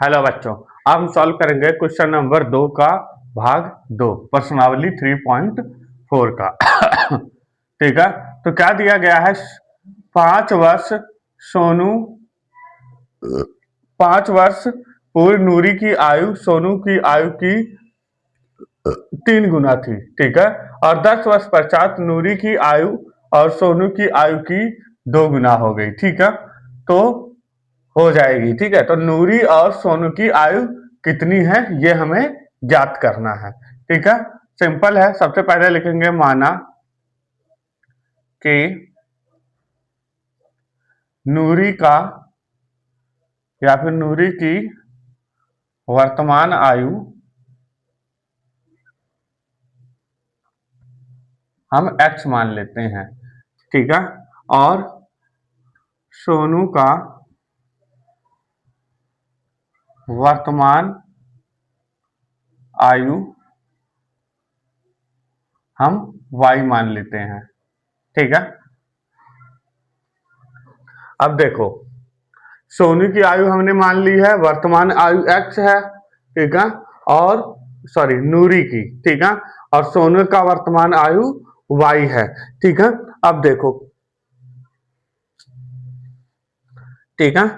Hello बच्चों, अब हम सॉल्व करेंगे क्वेश्चन नंबर 2 का भाग 2 प्रश्नावली 3.4 का। ठीक है, तो क्या दिया गया है? 5 वर्ष सोनू 5 वर्ष पूर्व नूरी की आयु सोनू की आयु की 3 गुना थी। ठीक है, और 10 वर्ष पश्चात नूरी की आयु और सोनू की आयु की 2 गुना हो गई। ठीक है, तो हो जाएगी। ठीक है, तो नूरी और सोनू की आयु कितनी है ये हमें ज्ञात करना है। ठीक है, सिंपल है। सबसे पहले लिखेंगे माना कि नूरी का या फिर नूरी की वर्तमान आयु हम x मान लेते हैं। ठीक है, और सोनू का वर्तमान आयु हम y मान लेते हैं। ठीक है, अब देखो, सोनू की आयु हमने मान ली है, वर्तमान आयु x है। ठीक है, और सॉरी नूरी की। ठीक है, और सोनू का वर्तमान आयु y है। ठीक है, अब देखो, ठीक है,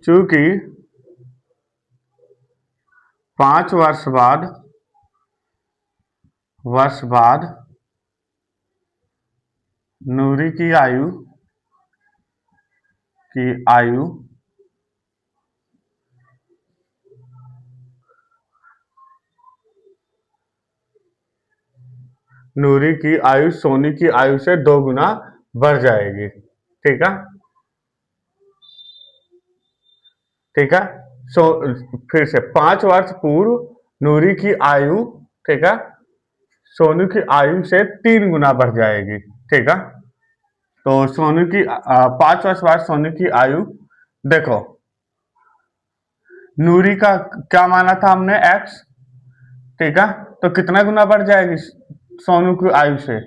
चूंकि 5 वर्ष बाद नूरी की आयु नूरी की आयु सोनी की आयु से 2 गुना बढ़ जाएगी। ठीक है, ठीक है, सो फिर से 5 वर्ष पूर्व नूरी की आयु, ठीक है, सोनू की आयु से 3 गुना बढ़ जाएगी। ठीक है, तो सोनू की 5 वर्ष बाद सोनू की आयु, देखो, नूरी का क्या माना था हमने? x। ठीक है, तो कितना गुना बढ़ जाएगी सोनू की आयु से?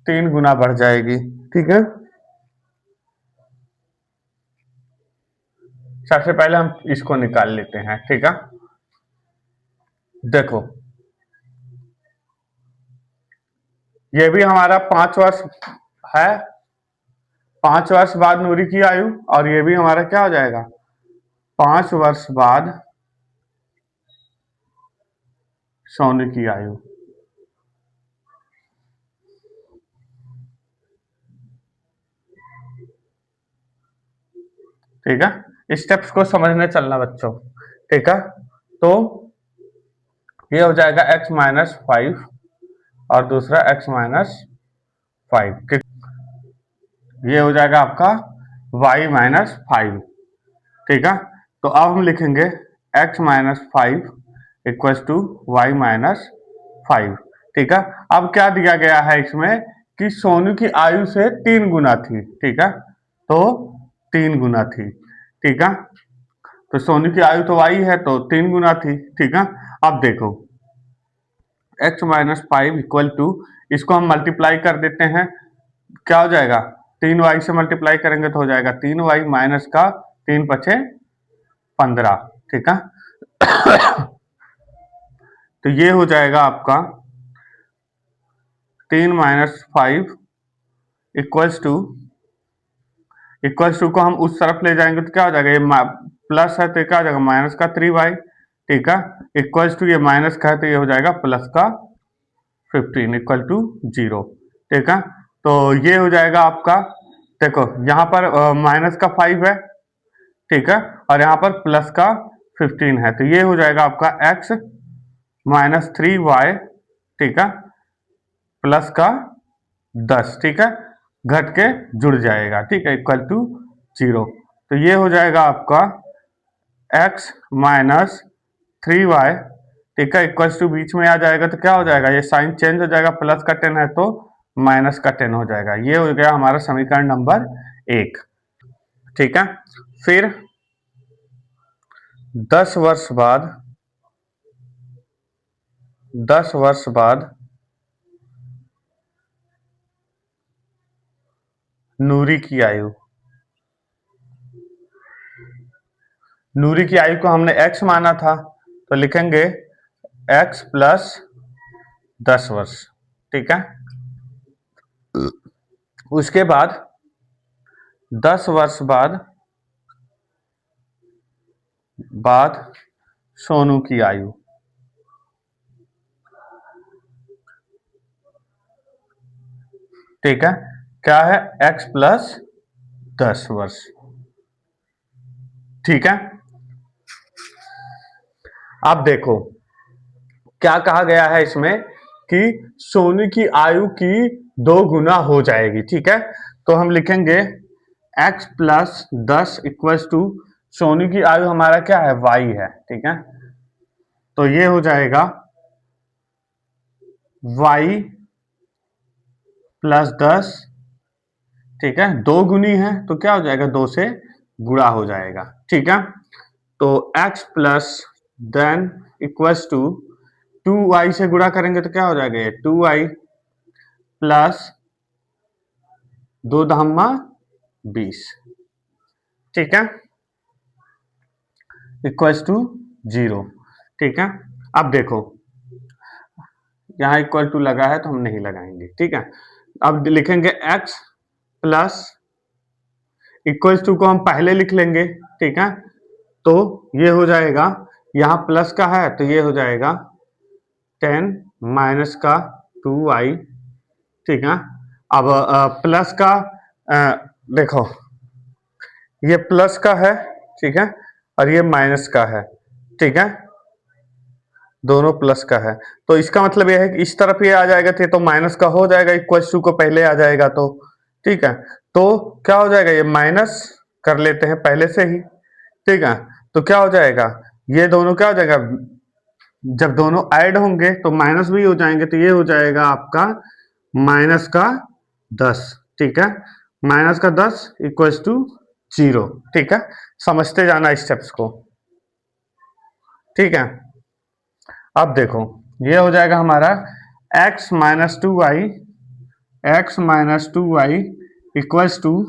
3 गुना बढ़ जाएगी। ठीक है, सबसे पहले हम इसको निकाल लेते हैं। ठीक है, देखो, ये भी हमारा 5 वर्ष है, 5 वर्ष बाद नूरी की आयु, और ये भी हमारा क्या हो जाएगा? 5 वर्ष बाद सोनू की आयु। ठीक है, स्टेप्स को समझने चलना बच्चों। ठीक है, तो ये हो जाएगा x-5 और दूसरा x-5। ये हो जाएगा आपका y-5। ठीक है, तो अब हम लिखेंगे x-5 इक्वल्स टू y-5। ठीक है, अब क्या दिया गया है इसमें कि सोनू की आयु से 3 गुना थी। ठीक है, तो 3 गुना थी। ठीक है, तो सोनू की आयु तो y है, तो 3 गुना थी। ठीक है, अब देखो, x-5 इक्वल टू, इसको हम मल्टीप्लाई कर देते हैं। क्या हो जाएगा? 3y से मल्टीप्लाई करेंगे तो हो जाएगा 3y माइनस का 3×5 = 15। ठीक है, तो ये हो जाएगा आपका 3-5 इक्वल्स टू को हम उस तरफ ले जाएंगे तो क्या हो जाएगा? ये प्लस है तो क्या हो जाएगा? माइनस का 3y। ठीक है, इक्वल्स टू ये माइनस का है तो ये हो जाएगा प्लस का 15 इक्वल टू 0। ठीक है, तो ये हो जाएगा आपका, देखो यहाँ पर माइनस का 5 है। ठीक है, और यहाँ पर प्लस का 15 है, तो ये हो जाएगा आपका x-3y। ठीक है, प्लस का 10। ठीक है, घट के जुड़ जाएगा। ठीक है, इक्वल टू 0। तो ये हो जाएगा आपका x-3y। ठीक है, इक्वल्स टू बीच में आ जाएगा तो क्या हो जाएगा? ये साइन चेंज हो जाएगा, प्लस का 10 है तो माइनस का 10 हो जाएगा। ये हो गया हमारा समीकरण नंबर 1। ठीक है, फिर 10 वर्ष बाद 10 वर्ष बाद नूरी की आयु नूरी की आयु को हमने x माना था, तो लिखेंगे x प्लस 10 वर्ष। ठीक है, उसके बाद 10 वर्ष बाद सोनू की आयु। ठीक है, क्या है, x प्लस 10 वर्ष। ठीक है, अब देखो क्या कहा गया है इसमें कि सोनू की आयु की 2 गुना हो जाएगी। ठीक है, तो हम लिखेंगे x plus 10 equals to Sonu की आयु हमारा क्या है, y है। ठीक है, तो ये हो जाएगा y प्लस 10। ठीक है, 2 गुनी है तो क्या हो जाएगा, 2 से गुणा हो जाएगा। ठीक है, तो x plus then equals to 2y से गुणा करेंगे तो क्या हो जाएगा, ये 2y प्लस 2 × 20। ठीक है, इक्वल्स टू 0। ठीक है, अब देखो यहां इक्वल टू लगा है तो हम नहीं लगाएंगे। ठीक है, अब लिखेंगे x प्लस इक्वल्स टू को हम पहले लिख लेंगे। ठीक है, तो ये हो जाएगा, यहां प्लस का है तो ये हो जाएगा 10 माइनस का 2y। ठीक है, अब प्लस का देखो ये प्लस का है। ठीक है, और ये माइनस का है। ठीक है, दोनों प्लस का है, तो इसका मतलब यह है कि इस तरफ ये आ जाएगा तो माइनस का हो जाएगा, इक्वल्स टू को पहले आ जाएगा तो। ठीक है, तो क्या हो जाएगा, ये माइनस कर लेते हैं पहले से ही। ठीक है, तो क्या हो जाएगा, ये दोनों क्या हो जाएगा, जब दोनों ऐड होंगे तो माइनस भी हो जाएंगे, तो ये हो जाएगा आपका माइनस का 10। ठीक है, माइनस का 10 इक्वल्स टू 0। ठीक है, समझते जाना स्टेप्स को। ठीक है, अब देखो ये हो जाएगा हमारा x minus 2y equals to.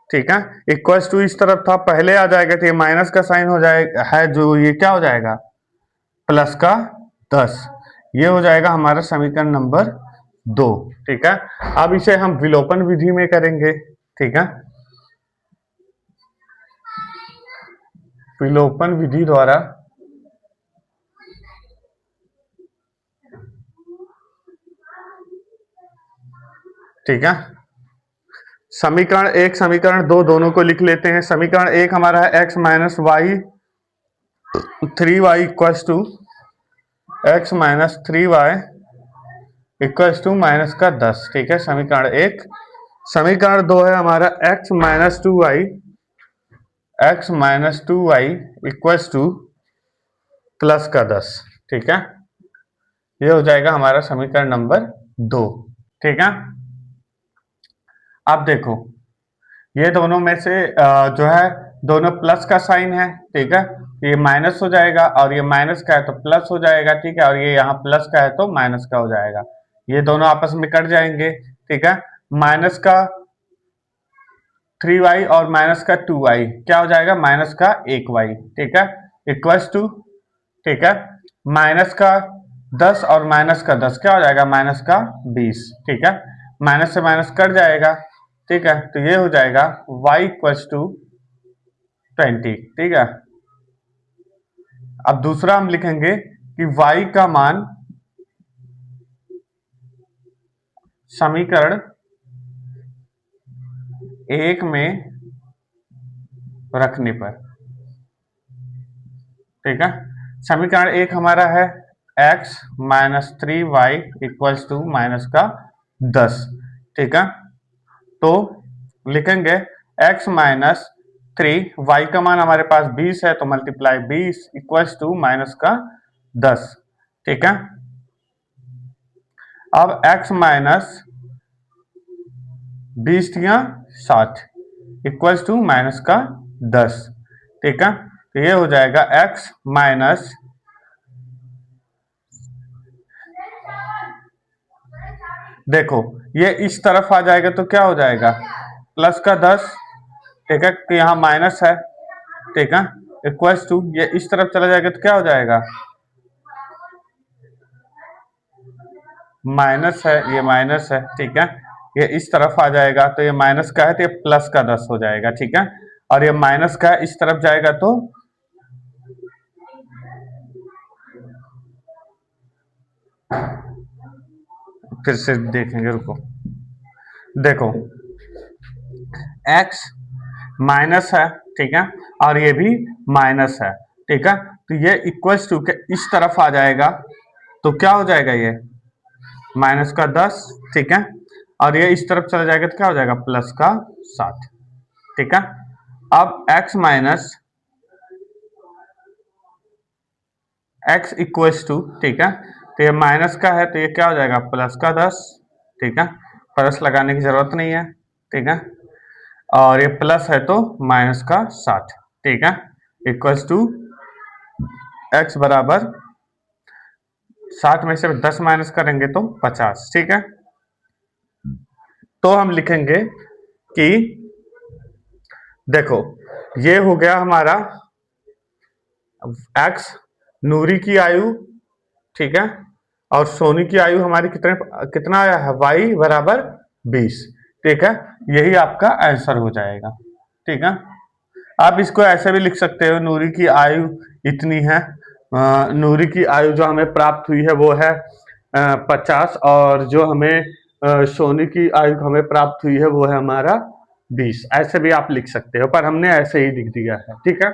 ठीक है, इक्वल्स टू इस तरफ था पहले आ जाएगा तो ये माइनस का साइन हो जाएगा है, जो ये क्या हो जाएगा, प्लस का 10। ये हो जाएगा हमारा समीकरण नंबर 2। ठीक है, अब इसे हम विलोपन विधि में करेंगे। ठीक है, विलोपन विधि द्वारा ठीक है, समीकरण 1 समीकरण 2 दोनों को लिख लेते हैं। समीकरण 1 हमारा है x minus y 3y equals to x minus 3y equals to minus का 10। ठीक है, समीकरण 1। समीकरण 2 है हमारा x minus two y equals to plus का 10। ठीक है, ये हो जाएगा हमारा समीकरण नंबर 2। ठीक है, अब देखो ये दोनों में से जो है दोनों प्लस का साइन है। ठीक है, ये माइनस हो जाएगा और ये माइनस का है तो प्लस हो जाएगा। ठीक है, और ये यहाँ प्लस का है तो माइनस का हो जाएगा, ये दोनों आपस में कट जाएंगे। ठीक है, माइनस का 3y और माइनस का 2y क्या हो जाएगा, माइनस का 1y। ठीक है, इक्वल्स टू, ठीक है, माइनस का 10 और माइनस का 10 क्या हो जाएगा, माइनस का 20। ठीक है, माइनस से माइनस कट जाएगा। ठीक है, तो ये हो जाएगा y इक्वल्स टू 20। ठीक है, अब दूसरा हम लिखेंगे कि y का मान समीकरण 1 में रखने पर। ठीक है, समीकरण 1 हमारा है x minus 3y equals to minus का 10। ठीक है, तो लिखेंगे x माइनस 3, y का मान हमारे पास 20 है तो मल्टीप्लाई 20 इक्वल्स टू माइनस का 10। ठीक है, अब x माइनस 20 या 60 इक्वल्स टू माइनस का 10। ठीक है, तो ये हो जाएगा x माइनस देखो ये इस तरफ आ जाएगा तो क्या हो जाएगा, प्लस का 10। ठीक है, तो यहाँ माइनस है। ठीक है, इक्वल्स टू, ये इस तरफ चला जाएगा तो क्या हो जाएगा, माइनस है, ये माइनस है, ठीक है। ये इस तरफ आ जाएगा तो ये माइनस का है तो ये प्लस का 10 हो जाएगा, ठीक है। और ये माइनस का है, इस तरफ जाएगा तो फिर से देखेंगे, रुको। देखो x माइनस है, ठीक है, और ये भी माइनस है, ठीक है। तो ये इक्वल्स टू के इस तरफ आ जाएगा तो क्या हो जाएगा, ये माइनस का 10, ठीक है। और ये इस तरफ चला जाएगा तो क्या हो जाएगा, प्लस का 7, ठीक है। अब x minus x equals to, ठीक है, तो ये माइनस का है तो ये क्या हो जाएगा, प्लस का 10, ठीक है। प्लस लगाने की जरूरत नहीं है, ठीक है। और ये प्लस है तो माइनस का 60, ठीक है, इक्वल्स टू x बराबर 60 में से 10 माइनस करेंगे तो 50, ठीक है। तो हम लिखेंगे कि देखो ये हो गया हमारा x नूरी की आयु, ठीक है, और सोनी की आयु हमारी कितना आया है, y बराबर 20, ठीक है। यही आपका आंसर हो जाएगा, ठीक है। आप इसको ऐसे भी लिख सकते हो, नूरी की आयु इतनी है, नूरी की आयु जो हमें प्राप्त हुई है वो है 50, और जो हमें सोनी की आयु हमें प्राप्त हुई है वो है हमारा 20। ऐसे भी आप लिख सकते हो, पर हमने ऐसे ही लिख दिया है, ठीक है।